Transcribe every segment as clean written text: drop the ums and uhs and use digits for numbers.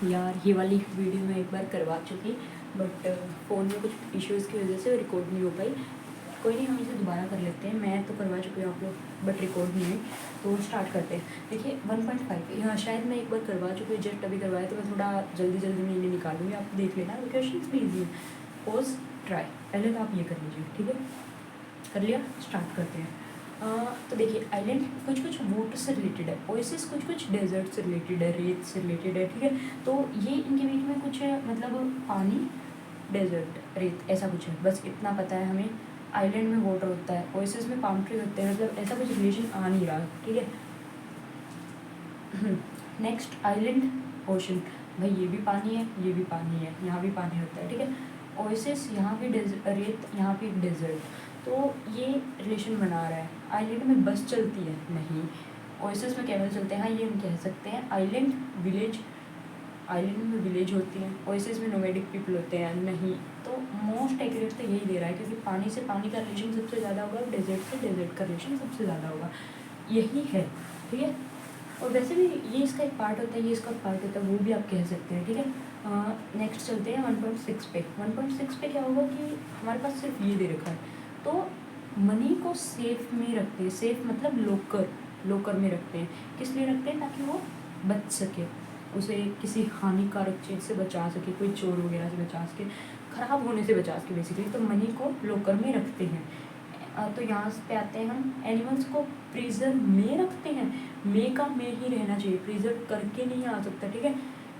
यार ये वाली वीडियो मैं एक बार करवा चुकी, बट फ़ोन में कुछ इश्यूज़ की वजह से रिकॉर्ड नहीं हो पाई। कोई नहीं, हम इसे दोबारा कर लेते हैं। मैं तो करवा चुकी हूँ आप लोग, बट रिकॉर्ड नहीं हुई। तो स्टार्ट करते हैं। देखिए 1.5 यहाँ शायद मैं एक बार करवा चुकी हूँ, जस्ट अभी करवाया, तो मैं थोड़ा जल्दी जल्दी में इन्हें निकालूंगी, आप देख लेना। क्वेश्चन भी ईजी है। पोज ट्राई, पहले तो आप ये कर लीजिए, ठीक है। कर लिया, स्टार्ट करते हैं। तो देखिए आइलैंड कुछ कुछ वाटर से रिलेटेड है, ओएसिस कुछ कुछ डेजर्ट से रिलेटेड है, रेत से रिलेटेड है, ठीक है। तो ये इनके बीच में कुछ है, मतलब पानी, डेजर्ट, रेत, ऐसा कुछ है, बस इतना पता है हमें। आइलैंड में वाटर होता है, ओएसिस में पाम ट्री होते हैं, मतलब ऐसा कुछ रिलेशन आ नहीं रहा, ठीक है। नेक्स्ट आइलैंड, ओशन, भाई ये भी पानी है, ये भी पानी है, यहाँ भी पानी होता है, ठीक है। ओएसिस, यहाँ भी रेत, यहाँ भी डेजर्ट, तो ये रिलेशन बना रहा है। आइलैंड में बस चलती है, नहीं। ओएसिस में कैमल चलते हैं, हाँ ये हम कह सकते हैं। आइलैंड विलेज, आइलैंड में विलेज होती हैं। ओएसिस में नोमैडिक पीपल होते हैं, नहीं। तो मोस्ट एक्यूरेट तो यही दे रहा है, क्योंकि पानी से पानी का रिलेशन सबसे ज़्यादा होगा, डेजर्ट से डेजर्ट का रिलेशन सबसे ज़्यादा होगा, यही है, ठीक है। और वैसे भी ये इसका एक पार्ट होता है, ये इसका पार्ट होता है, वो भी आप कह सकते हैं, ठीक है। नेक्स्ट चलते हैं 1.6 पे। 1.6 पे क्या होगा कि हमारे पास सिर्फ ये दे रखा है, तो मनी को सेफ में रखते हैं। सेफ मतलब लोकर, लोकर में रखते हैं। किस लिए रखते हैं? ताकि वो बच सके, उसे किसी हानिकारक चीज़ से बचा सके, कोई चोर वगैरह से बचा सके, ख़राब होने से बचा सके बेसिकली। तो मनी को लोकर में रखते हैं। तो यहाँ पे आते हैं हम, एनिमल्स को प्रिजर्व में रखते हैं। में का में ही रहना चाहिए, प्रिजर्व करके नहीं आ सकता, ठीक है।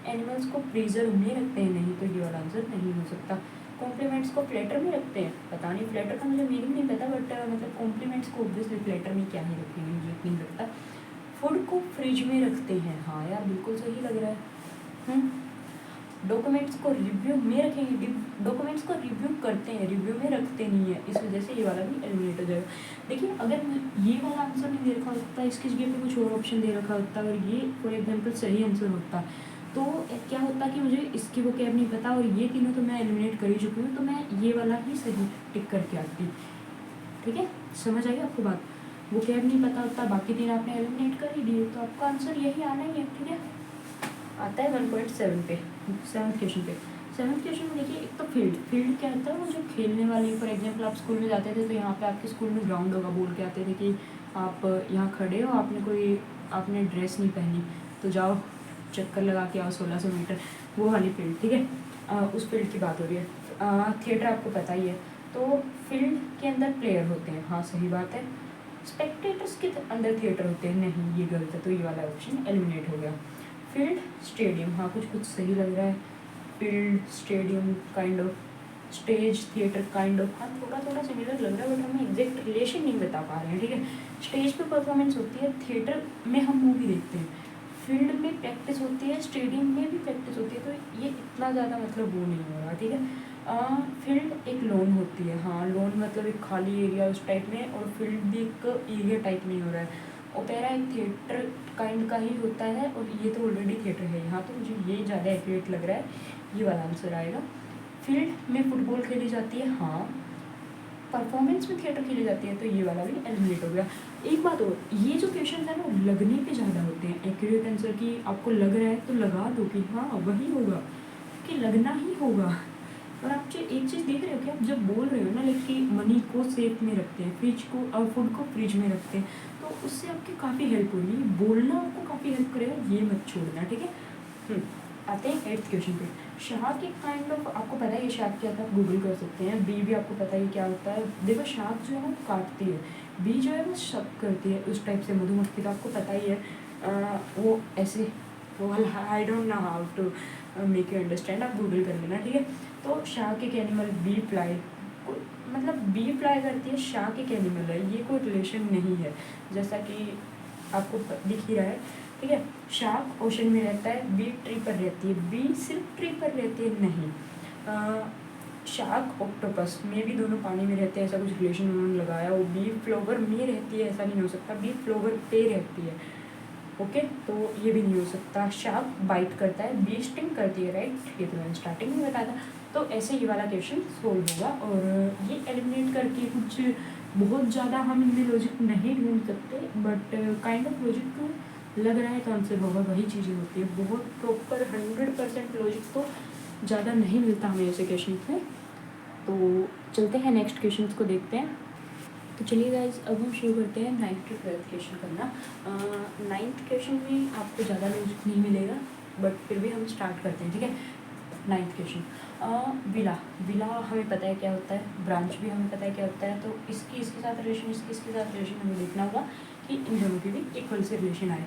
एनिमल्स को प्रिजर्व में रखते हैं, नहीं, तो ये वाला आंसर नहीं हो सकता। कॉम्प्लीमेंट्स को प्लेटर में रखते हैं, पता नहीं, प्लेटर का मुझे मीनिंग नहीं पता, बट मतलब कॉम्प्लीमेंट्स को ऑब्वियसली प्लेटर में क्या ही रखेंगे, मुझे नहीं लगता। फूड को फ्रिज में रखते हैं, हाँ यार बिल्कुल सही लग रहा है। डॉक्यूमेंट्स को रिव्यू में रखेंगे, डॉक्यूमेंट्स को रिव्यू करते हैं, रिव्यू में रखते नहीं है, इस वजह से ये वाला भी एलिमिनेट हो जाएगा। देखिए अगर ये वाला आंसर नहीं दे रखा होता, इसकी जगह पे कुछ और ऑप्शन दे रखा होता और ये फॉर एग्जांपल सही आंसर होता, तो क्या होता कि मुझे इसकी वो कैब नहीं पता और ये तीनों तो मैं एलिमिनेट कर ही चुकी हूँ, तो मैं ये वाला ही सही टिक करके आती, ठीक है। समझ आई आपको बात? वो कैब नहीं पता होता, बाकी तीन आपने एलिमिनेट कर ही दिए, तो आपका आंसर यही आना ही है, ठीक है। आता है 1.7 पे, 7th क्वेश्चन पे। 7th क्वेश्चन में देखिए, एक तो फील्ड, फील्ड क्या होता है, वो जो खेलने वाली, फॉर एग्जांपल आप स्कूल में जाते थे तो यहाँ पे आपके स्कूल में ग्राउंड होगा, बोल के आते थे कि आप यहाँ खड़े हो, आपने ड्रेस नहीं पहनी तो जाओ चक्कर लगा के आओ 1600 मीटर, वो वाली फील्ड, ठीक है। उस फील्ड की बात हो रही है। थिएटर आपको पता ही है, तो फील्ड के अंदर प्लेयर होते हैं, हाँ सही बात है। स्पेक्टेटर्स के अंदर थिएटर होते हैं, नहीं ये गलत है, तो ये वाला ऑप्शन एलिमिनेट हो गया। फील्ड स्टेडियम, हाँ कुछ कुछ सही लग रहा है। Field stadium kind of, stage theatre kind of, हाँ थोड़ा थोड़ा सिमिलर लग रहा है, बट हमें एग्जैक्ट रिलेशन नहीं बता पा रहे हैं, ठीक है। स्टेज पे परफॉर्मेंस होती है, थिएटर में हम मूवी देखते हैं, फील्ड में प्रैक्टिस होती है, स्टेडियम में भी प्रैक्टिस होती है, तो ये इतना ज़्यादा मतलब वो नहीं हो रहा, ठीक है। फील्ड एक लॉन होती है, हाँ लॉन मतलब एक खाली एरिया उस टाइप में, और फील्ड भी एक एरिया टाइप नहीं हो रहा है। ओपेरा एक थिएटर काइंड का ही होता है, और ये तो ऑलरेडी थिएटर है यहाँ, तो मुझे ये ज़्यादा एक्यूरेट लग रहा है, ये वाला आंसर आएगा। फील्ड में फुटबॉल खेली जाती है, हाँ। परफॉर्मेंस में थिएटर खेली जाती है, तो ये वाला भी एलिमिनेट हो गया। एक बात और, ये जो क्वेश्चन है ना लगने पे ज़्यादा होते हैं, एक्यूरेट आंसर की आपको लग रहा है तो लगा दो कि हाँ वही होगा, कि लगना ही होगा। और आप जो एक चीज़ देख रहे हो कि आप जब बोल रहे हो ना, लाइक कि मनी को सेफ में रखते हैं, फ्रिज को और फूड को फ्रिज में रखते हैं, तो उससे आपकी काफ़ी हेल्प हो रही है, बोलना आपको काफ़ी हेल्प करेगा, ये मत छोड़ना, ठीक है। आते हैं 8th क्वेश्चन पे। शार्क एक काइंड ऑफ, आपको पता है ये शार्क क्या था, आप गूगल कर सकते हैं। बी भी आपको पता है क्या होता है। देखो शार्क जो है ना काटती है, बी जो है वो शक करती है, उस टाइप से मधुमक्खी तो आपको पता ही है। वो ऐसे, वो I don't know how to make you understand, आप गूगल कर लेना, ठीक है। तो शार्क एक एनिमल, बी फ्लाई, मतलब बी फ्लाई करती है, शार्क एक एनिमल है, ये कोई रिलेशन नहीं है, जैसा कि आपको दिख ही रहा है, ठीक है। शार्क ओशन में रहता है, बी ट्री पर रहती है, बी सिर्फ ट्री पर रहती है, नहीं। शार्क ऑक्टोपस में भी दोनों पानी में रहते हैं, ऐसा कुछ रिलेशन उन्होंने लगाया, वो बी फ्लोवर में रहती है, ऐसा नहीं हो सकता, बी फ्लोवर पे रहती है, ओके, तो ये भी नहीं हो सकता। शार्क बाइट करता है, बी स्टिंग करती है, राइट, ये तो मैंने स्टार्टिंग में बताया था। तो ऐसे ये वाला क्वेश्चन सोल्व होगा, और ये एलिमिनेट करके कुछ बहुत ज़्यादा हम इनमें लॉजिक नहीं ढूंढ सकते, बट काइंड ऑफ लॉजिक लग रहा है तो आंसर होगा, वही चीज़ें होती है। बहुत प्रॉपर 100% लॉजिक तो ज़्यादा नहीं मिलता हमें ऐसे क्वेश्चन में। तो चलते हैं नेक्स्ट क्वेश्चन को देखते हैं। तो चलिए गाइज, अब हम शुरू करते हैं 9th to 12th क्वेश्चन करना। 9th क्वेश्चन में आपको ज़्यादा लॉजिक नहीं मिलेगा, बट फिर भी हम स्टार्ट करते हैं, ठीक है। 9th क्वेश्चन, विला हमें पता है क्या होता है, ब्रांच भी हमें पता है क्या होता है। तो इसके साथ रिलेशन, इसके साथ रिलेशन हमें देखना होगा कि इन दोनों के भी इक्वल से रिलेशन आए।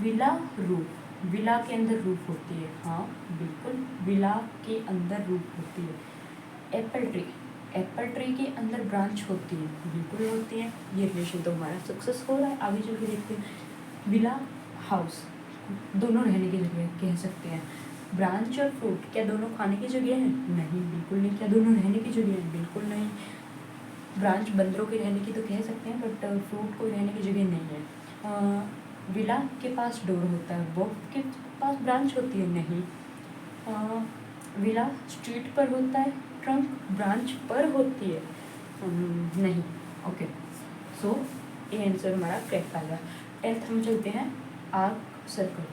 विला रूफ, विला के अंदर रूफ होती है, हाँ बिल्कुल विला के अंदर रूफ होती है। एप्पल ट्री के अंदर ब्रांच होती है, बिल्कुल होती है। ये रिलेशन तो हमारा सक्सेस हो रहा है। आगे चल के देखते हैं। विला हाउस, दोनों रहने की जगह कह सकते हैं। ब्रांच और फ्रूट, क्या दोनों खाने की जगह है? नहीं, बिल्कुल नहीं। क्या दोनों रहने की जगह है? बिल्कुल नहीं। ब्रांच बंदरों के रहने की तो कह सकते हैं, बट फ्रूट कोई रहने की जगह नहीं है। विला के पास डोर होता है, वो के पास ब्रांच होती है? नहीं। विला स्ट्रीट पर होता है, ट्रंक ब्रांच पर होती है? नहीं। ओके, सो ये आंसर हमारा करेक्ट आ गया। 10th हम चलते हैं। आर्क सर्कल,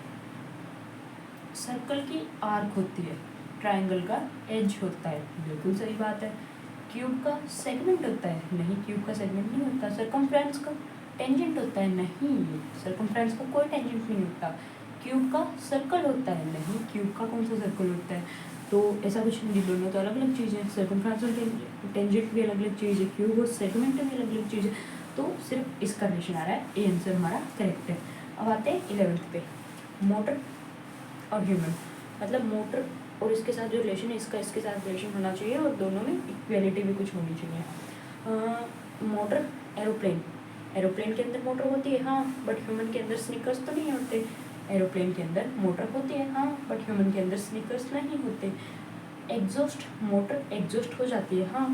सर्कल की आर्क होती है, ट्रायंगल का एज होता है, बिल्कुल सही बात है। क्यूब का सेगमेंट होता है? नहीं, क्यूब का सेगमेंट नहीं होता। सर्कमफ्रेंस का टेंजेंट होता है? नहीं, सर्कमफ्रेंस का कोई टेंजेंट नहीं होता। क्यूब का सर्कल होता है? नहीं, क्यूब का कौन सा सर्कल होता है। तो ऐसा कुछ नहीं, दोनों तो अलग अलग चीज़ें हैं। सर्कमफ्रेंस और टेंजेंट भी अलग अलग चीज़ है, क्यूब और सेगमेंट भी अलग अलग चीज़ है। तो सिर्फ इसका रिलेशन आ रहा है, ये आंसर हमारा करेक्ट है। अब आते हैं 11th पे। मोटर और ह्यूमन, मतलब मोटर और इसके साथ जो रिलेशन है, इसका इसके साथ रिलेशन होना चाहिए और दोनों में इक्वेलिटी भी कुछ होनी चाहिए। मोटर, एरोप्लेन, एरोप्लेन के अंदर मोटर होती है, हाँ, बट ह्यूमन के अंदर स्नीकर्स तो नहीं होते। एरोप्लेन के अंदर मोटर होती है, हाँ, बट ह्यूमन के अंदर स्नीकर्स नहीं होते। एग्जॉस्ट, मोटर एग्जॉस्ट हो जाती है, हाँ,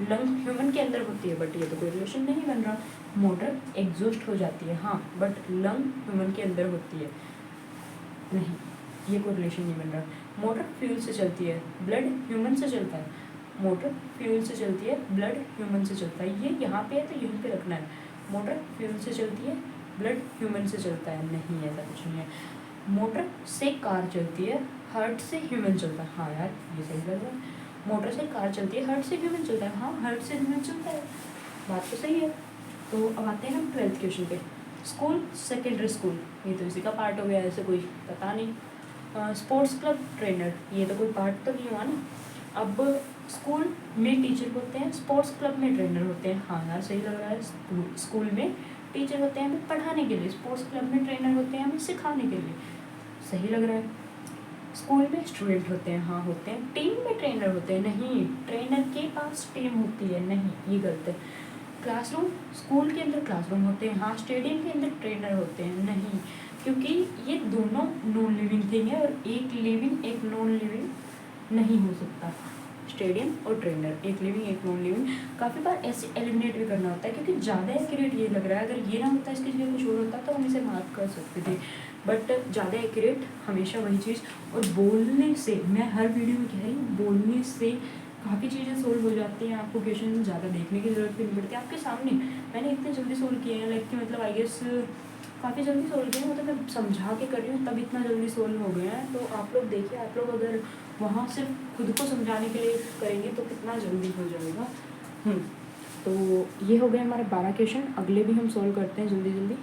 लंग ह्यूमन के अंदर होती है, बट ये तो कोई रिलेशन नहीं बन रहा। मोटर एग्जॉस्ट हो जाती है, हाँ, बट लंग ह्यूमन के अंदर होती है, नहीं, ये कोई रिलेशन नहीं बन रहा। मोटर फ्यूल से चलती है, ब्लड ह्यूमन से चलता है। मोटर फ्यूल से चलती है, ब्लड ह्यूमन से चलता है, ये यहाँ पे है तो यहीं पे रखना है। मोटर फ्यूल से चलती है, ब्लड ह्यूमन से चलता है, नहीं, ऐसा कुछ नहीं है। मोटर से कार चलती है, हार्ट से ह्यूमन चलता है, हाँ यार ये सही लग रहा है। मोटर से कार चलती है, हार्ट से ह्यूमन चलता है, हाँ हार्ट से ह्यूमन चलता है, बात तो सही है। तो अब आते हैं हम 12th क्वेश्चन पे। स्कूल, सेकेंडरी स्कूल, ये तो इसी का पार्ट हो गया, ऐसे कोई पता नहीं। स्पोर्ट्स क्लब, ट्रेनर, ये तो कोई पार्ट तो नहीं हुआ ना। अब स्कूल में टीचर होते हैं, स्पोर्ट्स क्लब में ट्रेनर होते हैं, हाँ यार सही लग रहा है। स्कूल में टीचर होते हैं हमें पढ़ाने के लिए, स्पोर्ट्स क्लब में ट्रेनर होते हैं हमें सिखाने के लिए, सही लग रहा है। स्कूल में स्टूडेंट होते हैं, हाँ होते हैं। टीम में ट्रेनर होते हैं, नहीं, ट्रेनर के पास टीम होती है, नहीं, ये गलत है। क्लासरूम, स्कूल के अंदर क्लासरूम होते हैं, हाँ, स्टेडियम के अंदर ट्रेनर होते हैं, नहीं, क्योंकि ये दोनों नॉन लिविंग थिंग है और एक लिविंग एक नॉन लिविंग नहीं हो सकता। स्टेडियम और ट्रेनर, एक लिविंग एक नॉन लिविंग। काफ़ी बार ऐसे एलिमिनेट भी करना होता है, क्योंकि ज़्यादा एक्यूरेट ये लग रहा है, अगर ये ना होता इसकी जगह कुछ और होता तो हम इसे मार्क कर सकते थे, बट ज़्यादा एक्यूरेट हमेशा वही चीज़। और बोलने से, मैं हर वीडियो में कह रही हूँ, बोलने से काफ़ी चीज़ें सोल्व हो जाती हैं, आपको क्वेश्चन ज़्यादा देखने की ज़रूरत भी नहीं पड़ती। आपके सामने मैंने इतने जल्दी सोल्व किए हैं, लाइक कि मतलब आई गेस काफ़ी जल्दी सोल्व किए हैं, मतलब मैं समझा के कर रही हूँ तब इतना जल्दी सोल्व हो गया है। तो आप लोग देखिए, आप लोग अगर वहाँ सिर्फ खुद को समझाने के लिए करेंगे तो कितना जल्दी हो जाएगा। तो ये हो गए हमारे 12 क्वेश्चन, अगले भी हम सोल्व करते हैं जल्दी जल्दी।